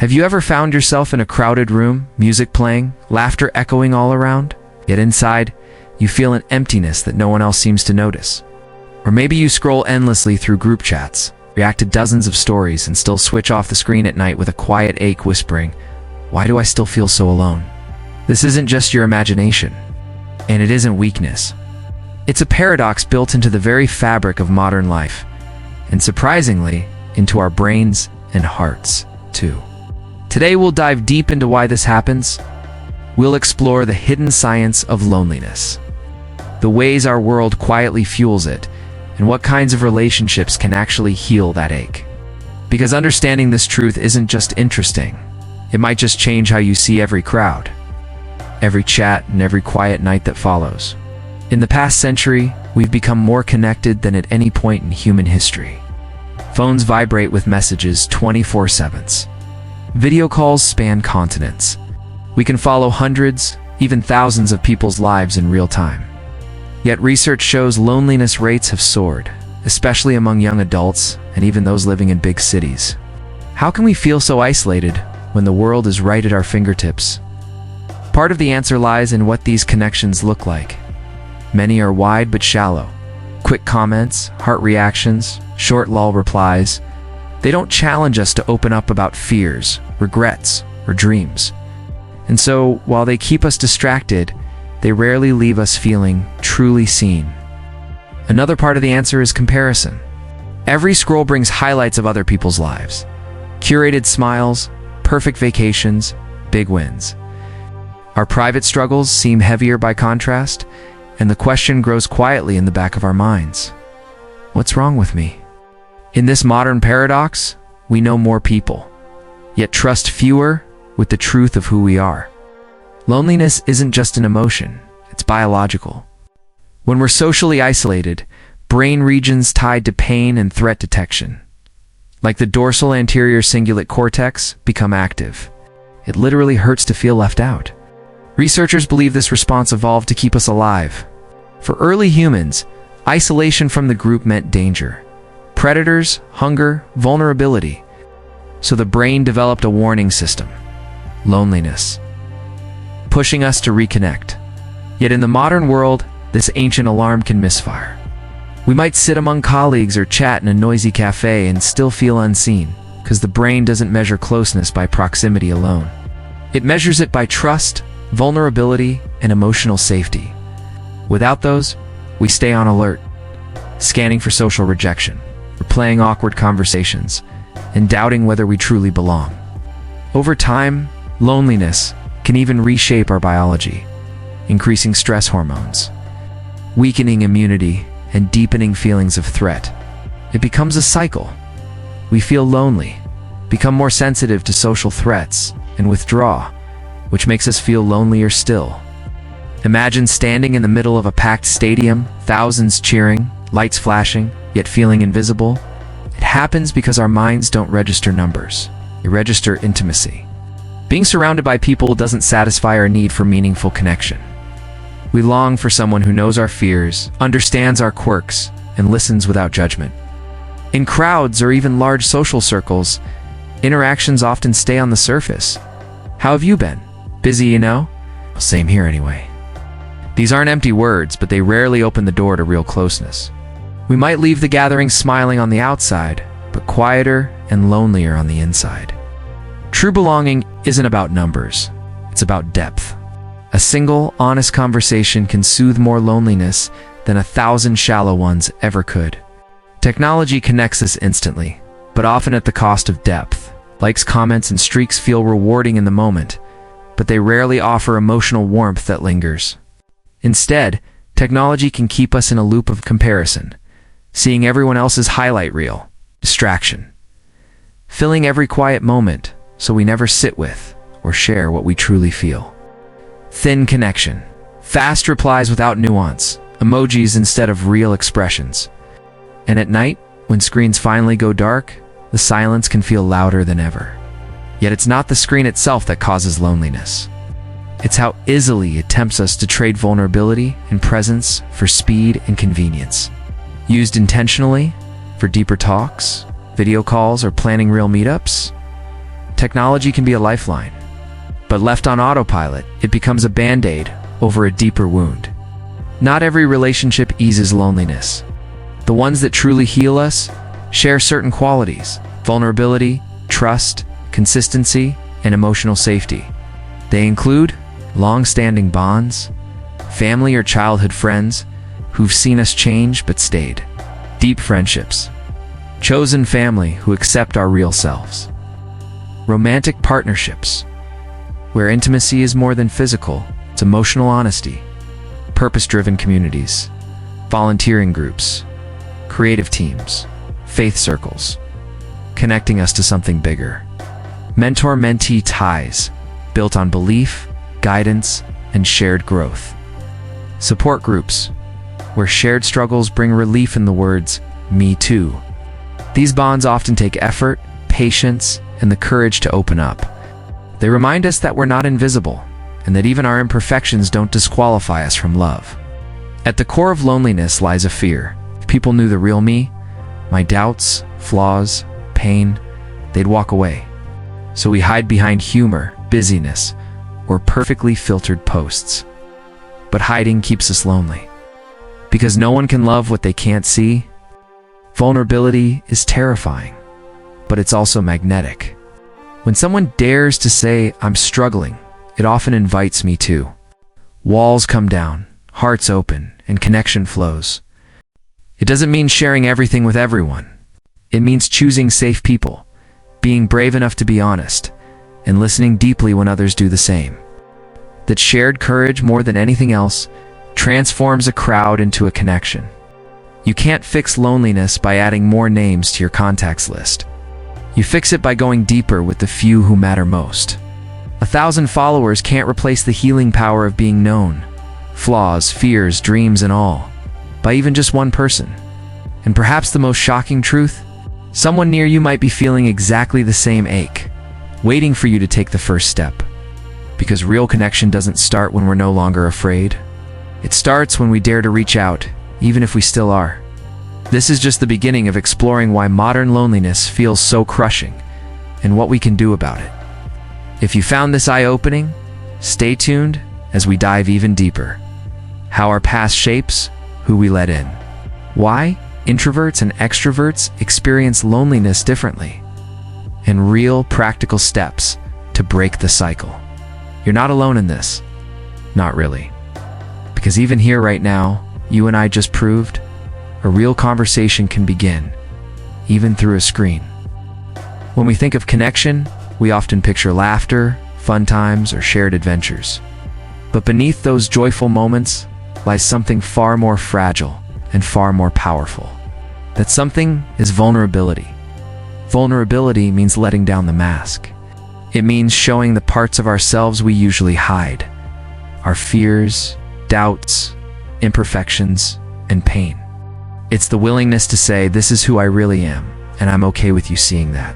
Have you ever found yourself in a crowded room, music playing, laughter echoing all around? Yet inside, you feel an emptiness that no one else seems to notice. Or maybe you scroll endlessly through group chats, react to dozens of stories, and still switch off the screen at night with a quiet ache whispering, "Why do I still feel so alone?" This isn't just your imagination, and it isn't weakness. It's a paradox built into the very fabric of modern life, and surprisingly, into our brains and hearts, too. Today we'll dive deep into why this happens. We'll explore the hidden science of loneliness, the ways our world quietly fuels it, and what kinds of relationships can actually heal that ache. Because understanding this truth isn't just interesting, it might just change how you see every crowd, every chat, and every quiet night that follows. In the past century, we've become more connected than at any point in human history. Phones vibrate with messages 24/7. Video calls span continents. We can follow hundreds, even thousands of people's lives in real time. Yet research shows loneliness rates have soared, especially among young adults and even those living in big cities. How can we feel so isolated when the world is right at our fingertips? Part of the answer lies in what these connections look like. Many are wide but shallow. Quick comments, heart reactions, short lull replies. They don't challenge us to open up about fears, regrets, or dreams. And so, while they keep us distracted, they rarely leave us feeling truly seen. Another part of the answer is comparison. Every scroll brings highlights of other people's lives. Curated smiles, perfect vacations, big wins. Our private struggles seem heavier by contrast, and the question grows quietly in the back of our minds. What's wrong with me? In this modern paradox, we know more people, yet trust fewer with the truth of who we are. Loneliness isn't just an emotion, it's biological. When we're socially isolated, brain regions tied to pain and threat detection, like the dorsal anterior cingulate cortex, become active. It literally hurts to feel left out. Researchers believe this response evolved to keep us alive. For early humans, isolation from the group meant danger. Predators, hunger, vulnerability. So the brain developed a warning system: loneliness, pushing us to reconnect. Yet in the modern world, this ancient alarm can misfire. We might sit among colleagues or chat in a noisy cafe and still feel unseen, because the brain doesn't measure closeness by proximity alone. It measures it by trust, vulnerability, and emotional safety. Without those, we stay on alert, scanning for social rejection, replaying awkward conversations, and doubting whether we truly belong. Over time, loneliness can even reshape our biology, increasing stress hormones, weakening immunity, and deepening feelings of threat. It becomes a cycle. We feel lonely, become more sensitive to social threats, and withdraw, which makes us feel lonelier still. Imagine standing in the middle of a packed stadium, thousands cheering, lights flashing, yet feeling invisible. It happens because our minds don't register numbers. They register intimacy. Being surrounded by people doesn't satisfy our need for meaningful connection. We long for someone who knows our fears, understands our quirks, and listens without judgment. In crowds or even large social circles, interactions often stay on the surface. How have you been? Busy, you know? Well, same here anyway. These aren't empty words, but they rarely open the door to real closeness. We might leave the gathering smiling on the outside, but quieter and lonelier on the inside. True belonging isn't about numbers, it's about depth. A single, honest conversation can soothe more loneliness than 1,000 shallow ones ever could. Technology connects us instantly, but often at the cost of depth. Likes, comments, and streaks feel rewarding in the moment, but they rarely offer emotional warmth that lingers. Instead, technology can keep us in a loop of comparison, seeing everyone else's highlight reel, distraction, filling every quiet moment so we never sit with or share what we truly feel. Thin connection, fast replies without nuance, emojis instead of real expressions. And at night, when screens finally go dark, the silence can feel louder than ever. Yet it's not the screen itself that causes loneliness. It's how easily it tempts us to trade vulnerability and presence for speed and convenience. Used intentionally, for deeper talks, video calls, or planning real meetups, technology can be a lifeline. But left on autopilot, it becomes a band-aid over a deeper wound. Not every relationship eases loneliness. The ones that truly heal us share certain qualities: vulnerability, trust, consistency, and emotional safety. They include long-standing bonds, family or childhood friends who've seen us change but stayed, deep friendships, chosen family who accept our real selves, romantic partnerships, where intimacy is more than physical, it's emotional honesty, purpose-driven communities, volunteering groups, creative teams, faith circles, connecting us to something bigger, mentor-mentee ties built on belief, guidance, and shared growth, support groups, where shared struggles bring relief in the words, "me too." These bonds often take effort, patience, and the courage to open up. They remind us that we're not invisible, and that even our imperfections don't disqualify us from love. At the core of loneliness lies a fear. If people knew the real me, my doubts, flaws, pain, they'd walk away. So we hide behind humor, busyness, or perfectly filtered posts. But hiding keeps us lonely. Because no one can love what they can't see. Vulnerability is terrifying, but it's also magnetic. When someone dares to say, "I'm struggling," it often invites me too. Walls come down, hearts open, and connection flows. It doesn't mean sharing everything with everyone. It means choosing safe people, being brave enough to be honest, and listening deeply when others do the same. That shared courage, more than anything else, transforms a crowd into a connection. You can't fix loneliness by adding more names to your contacts list. You fix it by going deeper with the few who matter most. 1,000 followers can't replace the healing power of being known, flaws, fears, dreams, and all, by even just one person. And perhaps the most shocking truth? Someone near you might be feeling exactly the same ache, waiting for you to take the first step. Because real connection doesn't start when we're no longer afraid. It starts when we dare to reach out, even if we still are. This is just the beginning of exploring why modern loneliness feels so crushing, and what we can do about it. If you found this eye-opening, stay tuned as we dive even deeper. How our past shapes who we let in. Why introverts and extroverts experience loneliness differently. And real, practical steps to break the cycle. You're not alone in this. Not really. Because even here right now, you and I just proved, a real conversation can begin, even through a screen. When we think of connection, we often picture laughter, fun times, or shared adventures. But beneath those joyful moments lies something far more fragile and far more powerful. That something is vulnerability. Vulnerability means letting down the mask. It means showing the parts of ourselves we usually hide. Our fears, doubts, imperfections, and pain. It's the willingness to say, "This is who I really am, and I'm okay with you seeing that."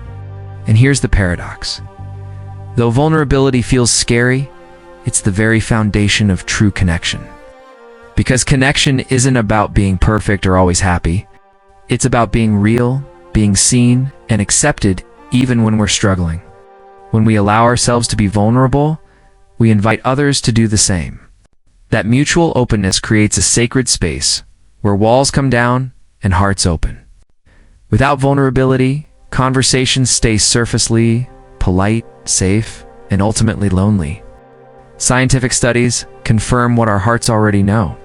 And here's the paradox. Though vulnerability feels scary, it's the very foundation of true connection. Because connection isn't about being perfect or always happy. It's about being real, being seen, and accepted even when we're struggling. When we allow ourselves to be vulnerable, we invite others to do the same. That mutual openness creates a sacred space where walls come down and hearts open. Without vulnerability, conversations stay surfacely, polite, safe, and ultimately lonely. Scientific studies confirm what our hearts already know.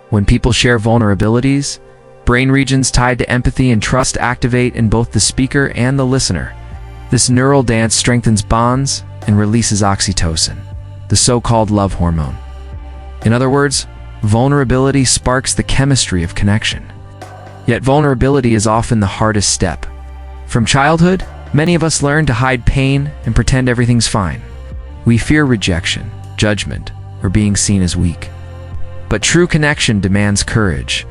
When people share vulnerabilities, brain regions tied to empathy and trust activate in both the speaker and the listener. This neural dance strengthens bonds and releases oxytocin, the so-called love hormone. In other words, vulnerability sparks the chemistry of connection. Yet vulnerability is often the hardest step. From childhood, many of us learn to hide pain and pretend everything's fine. We fear rejection, judgment, or being seen as weak. But true connection demands courage,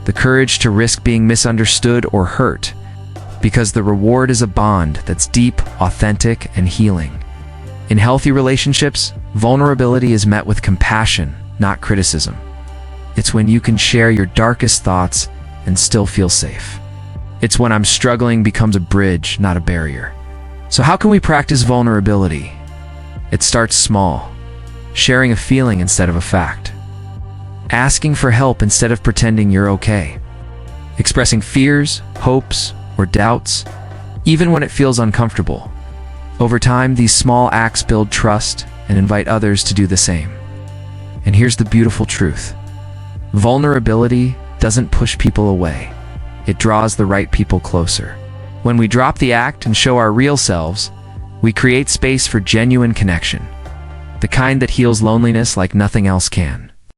the courage to risk being misunderstood or hurt, because the reward is a bond that's deep, authentic, and healing. In healthy relationships, vulnerability is met with compassion, not criticism. It's when you can share your darkest thoughts and still feel safe. It's when "I'm struggling" becomes a bridge, not a barrier. So how can we practice vulnerability? It starts small. Sharing a feeling instead of a fact. Asking for help instead of pretending you're okay. Expressing fears, hopes, or doubts, even when it feels uncomfortable. Over time, these small acts build trust and invite others to do the same. And here's the beautiful truth. Vulnerability doesn't push people away. It draws the right people closer. When we drop the act and show our real selves, we create space for genuine connection, the kind that heals loneliness like nothing else can.